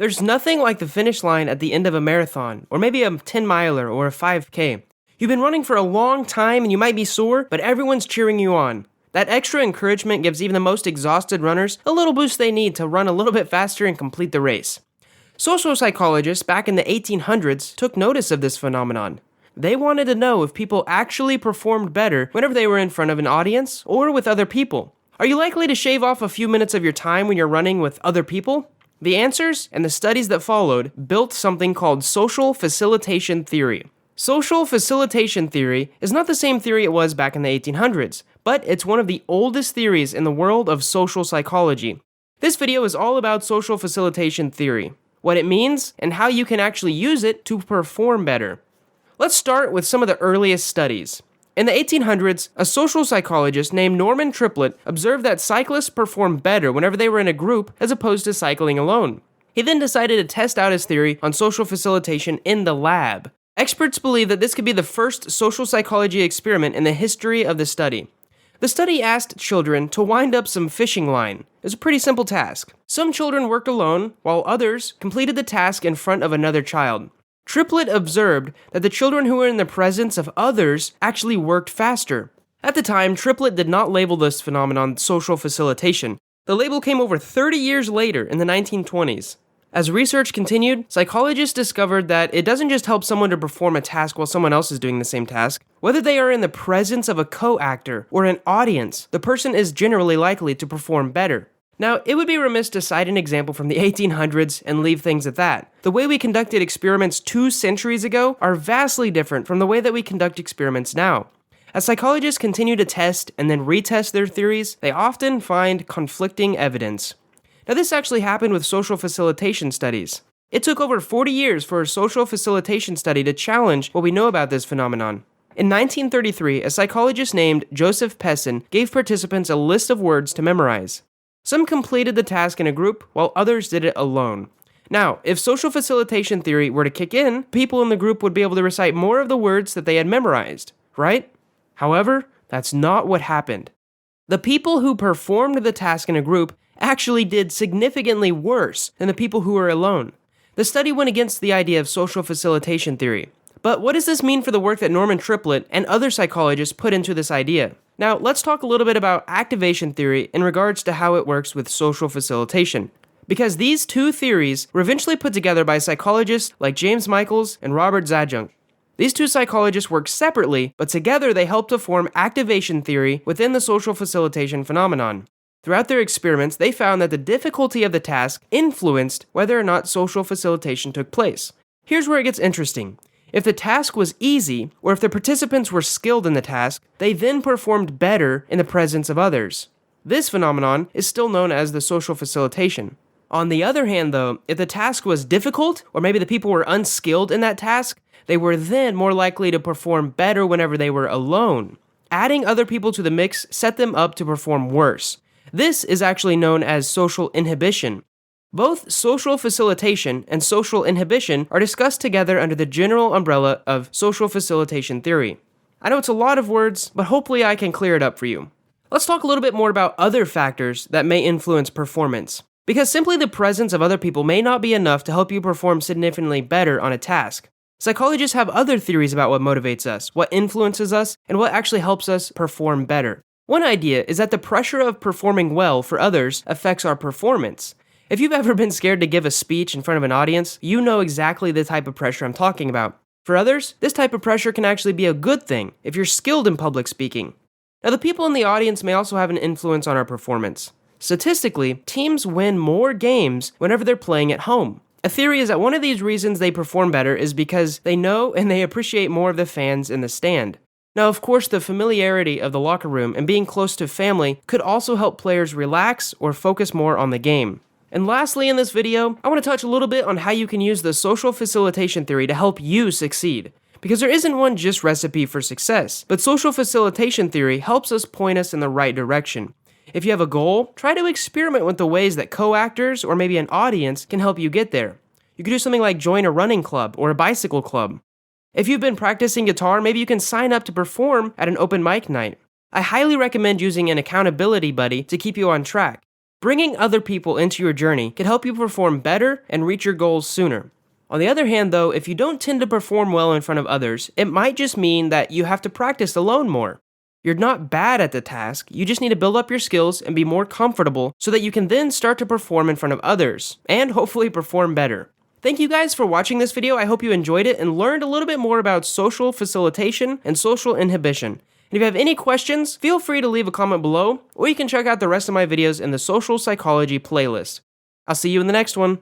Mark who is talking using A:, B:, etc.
A: There's nothing like the finish line at the end of a marathon, or maybe a 10 miler or a 5K. You've been running for a long time and you might be sore, but everyone's cheering you on. That extra encouragement gives even the most exhausted runners a little boost they need to run a little bit faster and complete the race. Social psychologists back in the 1800s took notice of this phenomenon. They wanted to know if people actually performed better whenever they were in front of an audience or with other people. Are you likely to shave off a few minutes of your time when you're running with other people? The answers and the studies that followed built something called social facilitation theory. Social facilitation theory is not the same theory it was back in the 1800s, but it's one of the oldest theories in the world of social psychology. This video is all about social facilitation theory, what it means, and how you can actually use it to perform better. Let's start with some of the earliest studies. In the 1800s, a social psychologist named Norman Triplett observed that cyclists performed better whenever they were in a group as opposed to cycling alone. He then decided to test out his theory on social facilitation in the lab. Experts believe that this could be the first social psychology experiment in the history of the study. The study asked children to wind up some fishing line. It was a pretty simple task. Some children worked alone, while others completed the task in front of another child. Triplett observed that the children who were in the presence of others actually worked faster. At the time, Triplett did not label this phenomenon social facilitation. The label came over 30 years later in the 1920s. As research continued, psychologists discovered that it doesn't just help someone to perform a task while someone else is doing the same task. Whether they are in the presence of a co-actor or an audience, the person is generally likely to perform better. Now, it would be remiss to cite an example from the 1800s and leave things at that. The way we conducted experiments 2 centuries ago are vastly different from the way that we conduct experiments now. As psychologists continue to test and then retest their theories, they often find conflicting evidence. Now, this actually happened with social facilitation studies. It took over 40 years for a social facilitation study to challenge what we know about this phenomenon. In 1933, a psychologist named Joseph Pessin gave participants a list of words to memorize. Some completed the task in a group, while others did it alone. Now, if social facilitation theory were to kick in, people in the group would be able to recite more of the words that they had memorized, right? However, that's not what happened. The people who performed the task in a group actually did significantly worse than the people who were alone. The study went against the idea of social facilitation theory. But what does this mean for the work that Norman Triplett and other psychologists put into this idea? Now, let's talk a little bit about activation theory in regards to how it works with social facilitation. Because these two theories were eventually put together by psychologists like James Michaels and Robert Zajonc. These two psychologists work separately, but together they help to form activation theory within the social facilitation phenomenon. Throughout their experiments, they found that the difficulty of the task influenced whether or not social facilitation took place. Here's where it gets interesting. If the task was easy, or if the participants were skilled in the task, they then performed better in the presence of others. This phenomenon is still known as the social facilitation. On the other hand, though, if the task was difficult, or maybe the people were unskilled in that task, they were then more likely to perform better whenever they were alone. Adding other people to the mix set them up to perform worse. This is actually known as social inhibition. Both social facilitation and social inhibition are discussed together under the general umbrella of social facilitation theory. I know it's a lot of words, but hopefully I can clear it up for you. Let's talk a little bit more about other factors that may influence performance. Because simply the presence of other people may not be enough to help you perform significantly better on a task. Psychologists have other theories about what motivates us, what influences us, and what actually helps us perform better. One idea is that the pressure of performing well for others affects our performance. If you've ever been scared to give a speech in front of an audience, you know exactly the type of pressure I'm talking about. For others, this type of pressure can actually be a good thing if you're skilled in public speaking. Now, the people in the audience may also have an influence on our performance. Statistically, teams win more games whenever they're playing at home. A theory is that one of these reasons they perform better is because they know and they appreciate more of the fans in the stand. Now, of course, the familiarity of the locker room and being close to family could also help players relax or focus more on the game. And lastly in this video, I want to touch a little bit on how you can use the social facilitation theory to help you succeed. Because there isn't one just recipe for success, but social facilitation theory helps us point us in the right direction. If you have a goal, try to experiment with the ways that co-actors or maybe an audience can help you get there. You could do something like join a running club or a bicycle club. If you've been practicing guitar, maybe you can sign up to perform at an open mic night. I highly recommend using an accountability buddy to keep you on track. Bringing other people into your journey can help you perform better and reach your goals sooner. On the other hand, though, if you don't tend to perform well in front of others, it might just mean that you have to practice alone more. You're not bad at the task, you just need to build up your skills and be more comfortable so that you can then start to perform in front of others, and hopefully perform better. Thank you guys for watching this video. I hope you enjoyed it and learned a little bit more about social facilitation and social inhibition. And if you have any questions, feel free to leave a comment below, or you can check out the rest of my videos in the social psychology playlist. I'll see you in the next one.